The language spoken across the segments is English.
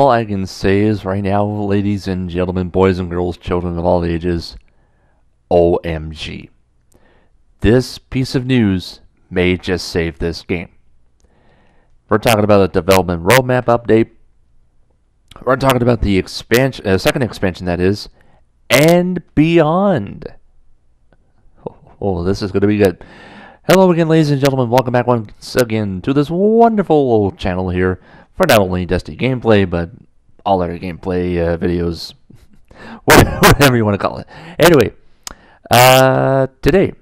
All I can say is right now, ladies and gentlemen, boys and girls, children of all ages, OMG. This piece of news may just save this game. We're talking about a development roadmap update. We're talking about the expansion, second expansion that is, and beyond. Oh, this is going to be good. Hello again, ladies and gentlemen. Welcome back once again to this wonderful channel here for not only Destiny gameplay, but all other gameplay videos, whatever you want to call it. Anyway, today,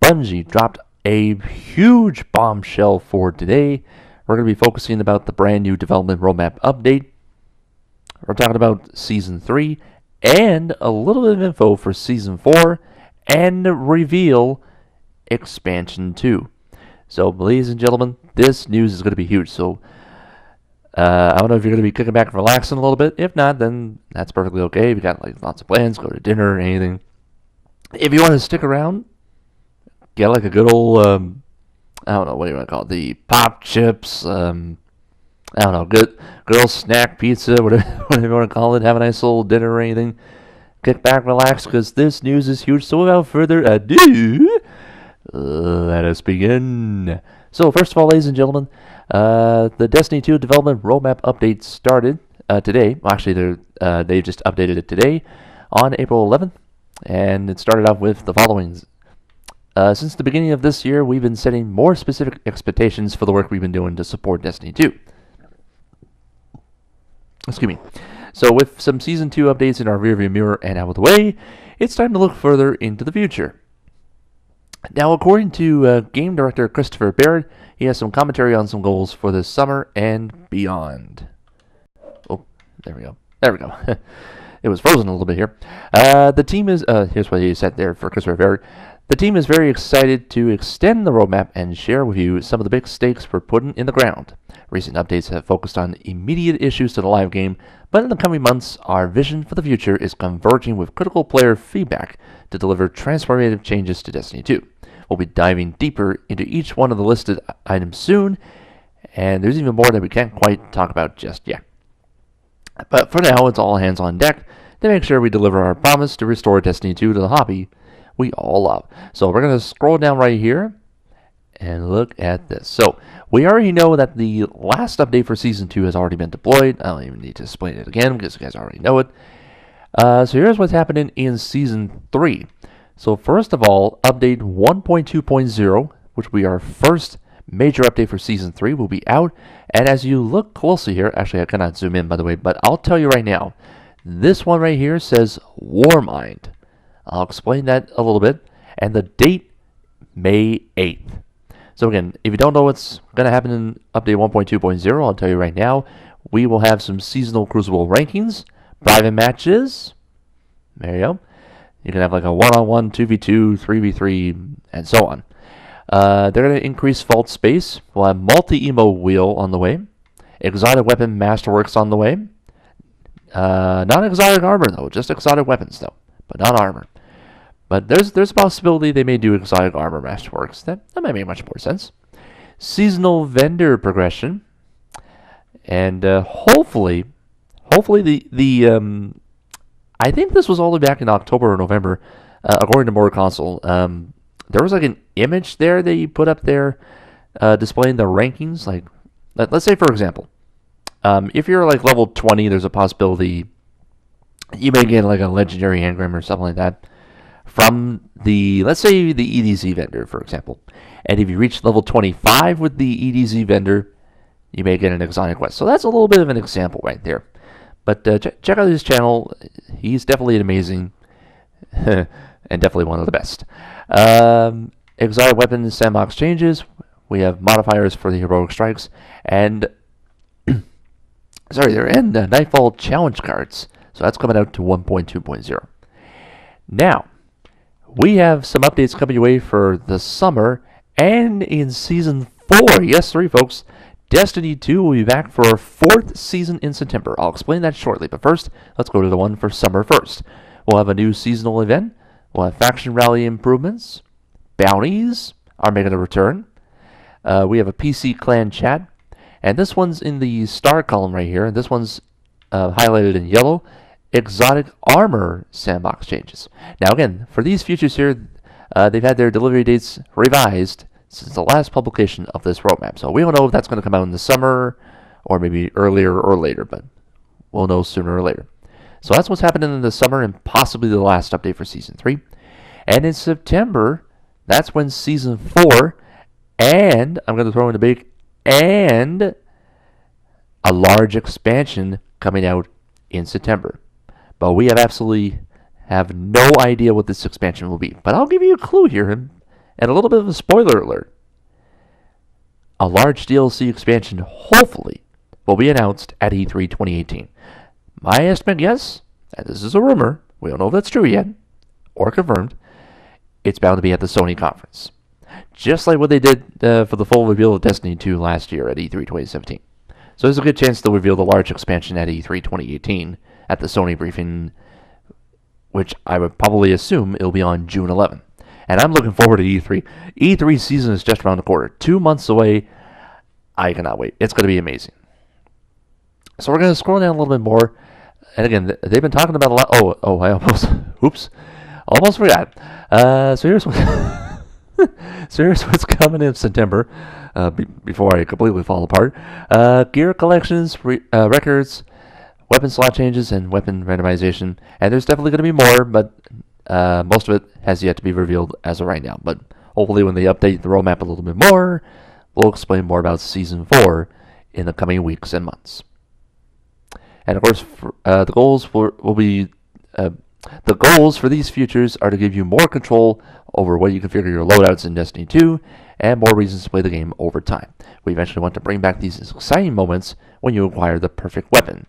Bungie dropped a huge bombshell for today. We're going to be focusing about the brand new development roadmap update. We're talking about Season 3 and a little bit of info for Season 4 and reveal Expansion 2. So, ladies and gentlemen, this news is going to be huge. So, I don't know if you're going to be kicking back and relaxing a little bit. If not, then that's perfectly okay. If you got like lots of plans, go to dinner or anything. If you want to stick around, get like a good old, I don't know, what do you want to call it? The pop chips, I don't know, good old snack pizza, whatever you want to call it. Have a nice little dinner or anything. Kick back, relax, because this news is huge. So without further ado, let us begin. So first of all, ladies and gentlemen, the Destiny 2 development roadmap update started today. Well, actually, they just updated it today on April 11th, and it started off with the following. Since the beginning of this year, we've been setting more specific expectations for the work we've been doing to support Destiny 2. Excuse me. So with some Season 2 updates in our rearview mirror and out of the way, it's time to look further into the future. Now, according to Game Director Christopher Barrett, he has some commentary on some goals for this summer and beyond. Oh, there we go. There we go. It was frozen a little bit here. The team is, here's what he said there for Christopher Barrett. The team is very excited to extend the roadmap and share with you some of the big stakes we're putting in the ground. Recent updates have focused on immediate issues to the live game, but in the coming months, our vision for the future is converging with critical player feedback to deliver transformative changes to Destiny 2. We'll be diving deeper into each one of the listed items soon, and there's even more that we can't quite talk about just yet. But for now, it's all hands on deck to make sure we deliver our promise to restore Destiny 2 to the hobby we all love. So we're going to scroll down right here and look at this. So we already know that the last update for Season 2 has already been deployed. I don't even need to explain it again because you guys already know it. So here's what's happening in Season 3. So first of all, update 1.2.0, which will be our first major update for Season 3, will be out. And as you look closely here, actually I cannot zoom in by the way, but I'll tell you right now, this one right here says Warmind. I'll explain that a little bit. And the date, May 8th. So again, if you don't know what's going to happen in update 1.2.0, I'll tell you right now, we will have some seasonal Crucible rankings, private matches. There you go. You can have like a 1-on-1, 2v2, 3v3, and so on. They're going to increase vault space. We'll have multi-emo wheel on the way. Exotic weapon masterworks on the way. Not exotic armor though, just exotic weapons though, but not armor. But there's a possibility they may do exotic armor masterworks. That might make much more sense. Seasonal vendor progression, and hopefully the I think this was all the way back in October or November, according to More Console. There was like an image there that you put up there displaying the rankings. Like, let's say for example, if you're like level 20, there's a possibility you may get like a legendary engram or something like that from the, let's say, the EDZ vendor, for example. And if you reach level 25 with the EDZ vendor, you may get an exotic quest. So that's a little bit of an example right there. But check out his channel. He's definitely amazing and definitely one of the best. Exotic weapons sandbox changes. We have modifiers for the heroic strikes and Nightfall challenge cards. So that's coming out to 1.2.0. Now, we have some updates coming your way for the summer and in Season 4. Yes, 3 folks. Destiny 2 will be back for our 4th season in September. I'll explain that shortly, but first, let's go to the one for summer first. We'll have a new seasonal event. We'll have faction rally improvements. Bounties are making a return. We have a PC clan chat. And this one's in the star column right here. And this one's highlighted in yellow, exotic armor sandbox changes. Now again, for these features here, they've had their delivery dates revised since the last publication of this roadmap. So we don't know if that's going to come out in the summer or maybe earlier or later, but we'll know sooner or later. So that's what's happening in the summer and possibly the last update for Season 3. And in September, that's when Season 4, and I'm going to throw in a big and a large expansion coming out in September. But we absolutely have no idea what this expansion will be. But I'll give you a clue here and a little bit of a spoiler alert. A large DLC expansion, hopefully, will be announced at E3 2018. My estimate, yes, and this is a rumor, we don't know if that's true yet, or confirmed, it's bound to be at the Sony conference. Just like what they did for the full reveal of Destiny 2 last year at E3 2017. So there's a good chance they'll reveal the large expansion at E3 2018 at the Sony briefing, which I would probably assume it'll be on June 11. And I'm looking forward to E3. E3 season is just around the corner. 2 months away. I cannot wait. It's going to be amazing. So we're going to scroll down a little bit more. And again, they've been talking about a lot. Oh, I almost forgot. So here's what's coming in September. Before I completely fall apart. Gear collections, records, weapon slot changes, and weapon randomization. And there's definitely going to be more, but most of it has yet to be revealed as of right now. But hopefully when they update the roadmap a little bit more, we'll explain more about Season 4 in the coming weeks and months. And of course, the goals for these features are to give you more control over what you configure your loadouts in Destiny 2, and more reasons to play the game over time. We eventually want to bring back these exciting moments when you acquire the perfect weapon.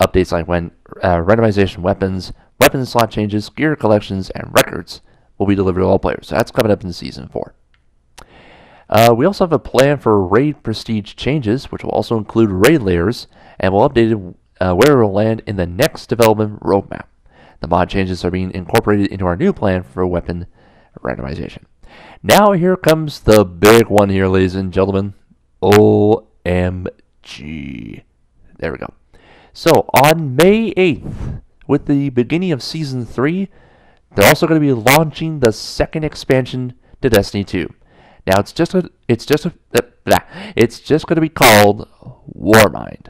Updates like when randomization weapons, weapon slot changes, gear collections, and records will be delivered to all players. So that's coming up in Season 4. We also have a plan for raid prestige changes, which will also include raid layers, and we'll update where it will land in the next development roadmap. The mod changes are being incorporated into our new plan for weapon randomization. Now here comes the big one here, ladies and gentlemen. OMG. There we go. So on May 8th, with the beginning of Season 3, they're also going to be launching the second expansion to Destiny 2. Now it's just going to be called Warmind.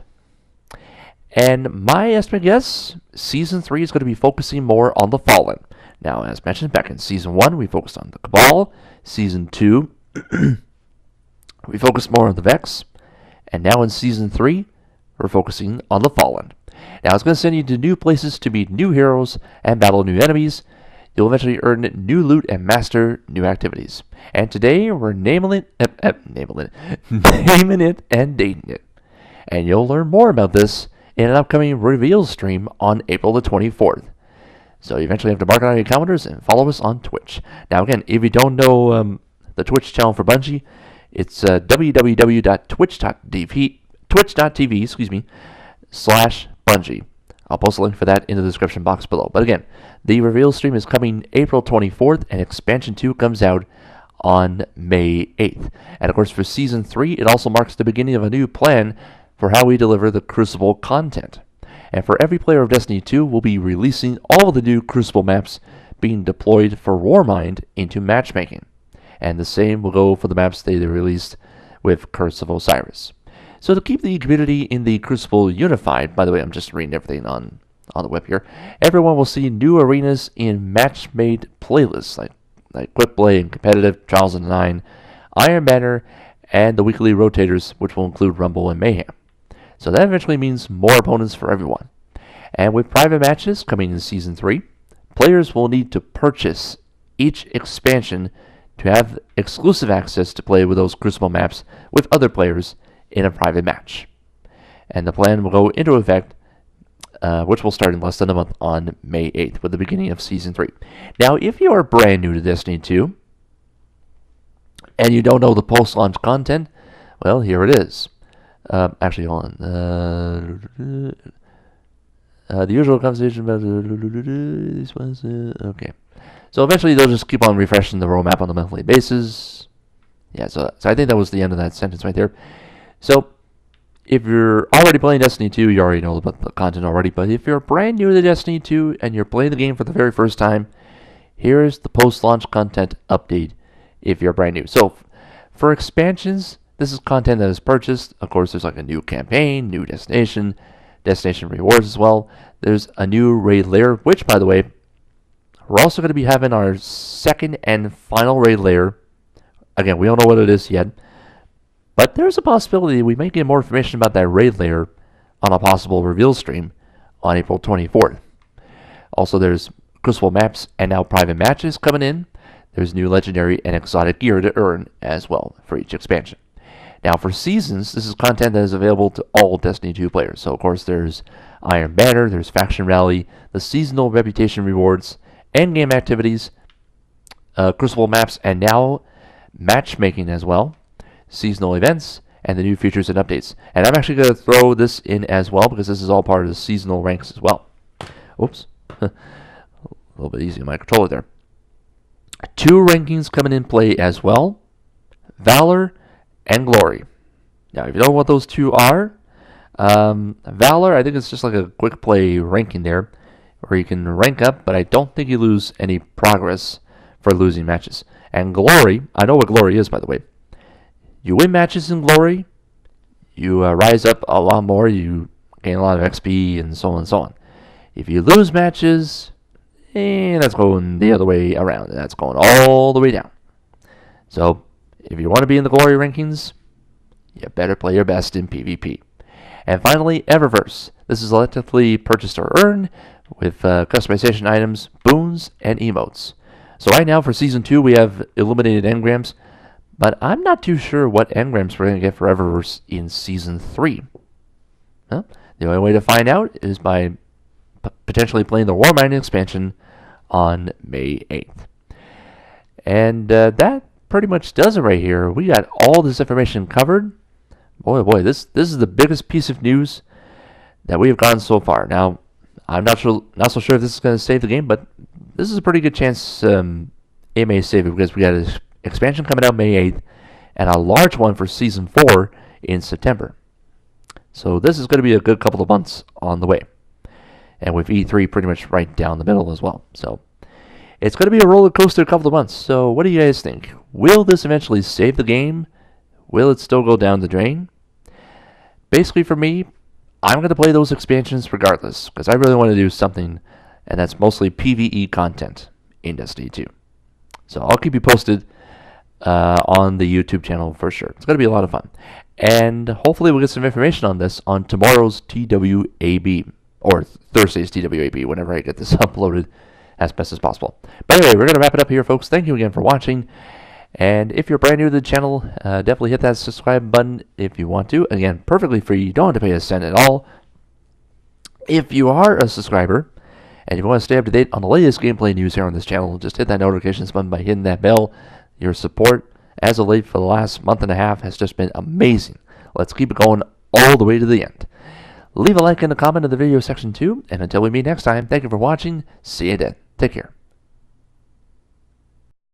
And my estimate, yes, Season 3 is going to be focusing more on the Fallen. Now, as mentioned back in Season 1, we focused on the Cabal. Season 2, we focused more on the Vex. And now in Season 3, we're focusing on the Fallen. Now, it's going to send you to new places to meet new heroes and battle new enemies. You'll eventually earn new loot and master new activities. And today, we're naming it and dating it. And you'll learn more about this in an upcoming reveal stream on April the 24th. So you eventually have to mark it on your calendars and follow us on Twitch. Now again, if you don't know the Twitch channel for Bungie, it's twitch.tv/Bungie. I'll post a link for that in the description box below. But again, the reveal stream is coming April 24th, and Expansion 2 comes out on May 8th. And of course, for Season 3, it also marks the beginning of a new plan for how we deliver the Crucible content. And for every player of Destiny 2, we'll be releasing all of the new Crucible maps being deployed for Warmind into matchmaking. And the same will go for the maps they released with Curse of Osiris. So to keep the community in the Crucible unified, by the way, I'm just reading everything on the web here, everyone will see new arenas in match-made playlists like Quick Play and Competitive, Trials of the Nine, Iron Banner, and the weekly rotators, which will include Rumble and Mayhem. So that eventually means more opponents for everyone. And with private matches coming in Season 3, players will need to purchase each expansion to have exclusive access to play with those Crucible maps with other players in a private match. And the plan will go into effect, which will start in less than a month on May 8th with the beginning of Season 3. Now, if you are brand new to Destiny 2 and you don't know the post-launch content, well, here it is. Actually, hold on. The usual conversation about this was okay. So eventually they'll just keep on refreshing the roadmap on a monthly basis. Yeah, so I think that was the end of that sentence right there. So if you're already playing Destiny 2, you already know about the content already. But if you're brand new to Destiny 2 and you're playing the game for the very first time, here's the post-launch content update if you're brand new. So for expansions, this is content that is purchased. Of course, there's like a new campaign, new destination rewards as well. There's a new raid layer, which, by the way, we're also going to be having our second and final raid layer. Again, we don't know what it is yet, but there's a possibility we might get more information about that raid layer on a possible reveal stream on April 24th. Also, there's Crucible maps and now private matches coming in. There's new legendary and exotic gear to earn as well for each expansion. Now, for seasons, this is content that is available to all Destiny 2 players. So, of course, there's Iron Banner, there's Faction Rally, the seasonal reputation rewards, endgame activities, Crucible maps, and now matchmaking as well, seasonal events, and the new features and updates. And I'm actually going to throw this in as well because this is all part of the seasonal ranks as well. Oops. A little bit easy on my controller there. 2 rankings coming in play as well. Valor and Glory. Now, if you don't know what those 2 are, Valor, I think it's just like a quick play ranking there, where you can rank up, but I don't think you lose any progress for losing matches. And Glory, I know what Glory is, by the way. You win matches in Glory, you rise up a lot more, you gain a lot of XP, and so on and so on. If you lose matches, that's going the other way around. That's going all the way down. So, if you want to be in the Glory rankings, you better play your best in PvP. And finally, Eververse. This is electrically purchased or earned with customization items, boons, and emotes. So right now for Season 2, we have illuminated engrams, but I'm not too sure what engrams we're going to get for Eververse in Season 3. The only way to find out is by potentially playing the Warmind expansion on May 8th. And that pretty much does it right here. We got all this information covered. Boy, oh boy, this is the biggest piece of news that we have gotten so far. Now, I'm not so sure if this is going to save the game, but this is a pretty good chance it may save it because we got an expansion coming out May 8th and a large one for Season 4 in September. So this is going to be a good couple of months on the way. And with E3 pretty much right down the middle as well. So it's going to be a roller coaster couple of months. So what do you guys think? Will this eventually save the game? Will it still go down the drain? Basically for me, I'm going to play those expansions regardless because I really want to do something, and that's mostly PvE content in Destiny 2. So I'll keep you posted on the YouTube channel for sure. It's going to be a lot of fun. And hopefully we'll get some information on this on tomorrow's TWAB, or Thursday's TWAB, whenever I get this uploaded as best as possible. But anyway, we're going to wrap it up here, folks. Thank you again for watching. And if you're brand new to the channel, definitely hit that subscribe button if you want to. Again, perfectly free. You don't have to pay a cent at all. If you are a subscriber, and if you want to stay up to date on the latest gameplay news here on this channel, just hit that notifications button by hitting that bell. Your support, as of late for the last month and a half, has just been amazing. Let's keep it going all the way to the end. Leave a like and a comment in the video section too. And until we meet next time, thank you for watching. See you then. Take care.